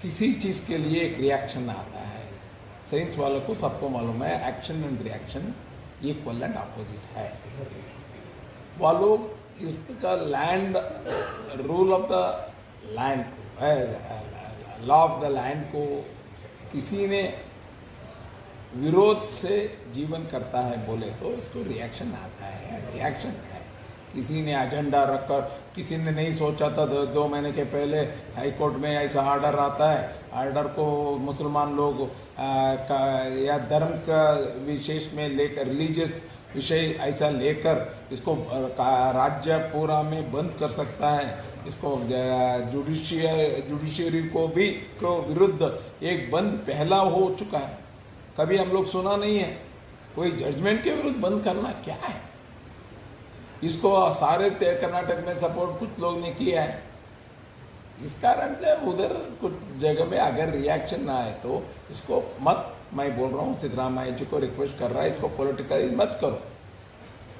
किसी चीज़ के लिए एक रिएक्शन आता है। साइंस वालों को सबको मालूम है action and reaction equal and opposite है। वो लोग इसका land rule of the land law of the land को किसी ने विरोध से जीवन करता है बोले तो इसको रिएक्शन आता है, रिएक्शन है। किसी ने एजेंडा रखकर, किसी ने नहीं सोचा था 2 महीने के पहले हाई कोर्ट में ऐसा ऑर्डर आता है, ऑर्डर को मुसलमान लोग या धर्म का विशेष में लेकर, रिलीजियस विषय ऐसा लेकर इसको राज्य पूरा में बंद कर सकता है। इसको जुडिशियरी को भी को विरुद्ध एक बंद पहला हो चुका है, कभी हम लोग सुना नहीं है। कोई जजमेंट के विरुद्ध बंद करना क्या है? इसको सारे कर्नाटक में सपोर्ट कुछ लोग ने किया है। इस कारण से उधर कुछ जगह में अगर रिएक्शन ना आए तो इसको मत, मैं बोल रहा हूँ सिद्धरामैया जी को रिक्वेस्ट कर रहा है, इसको पॉलिटिकली मत करो।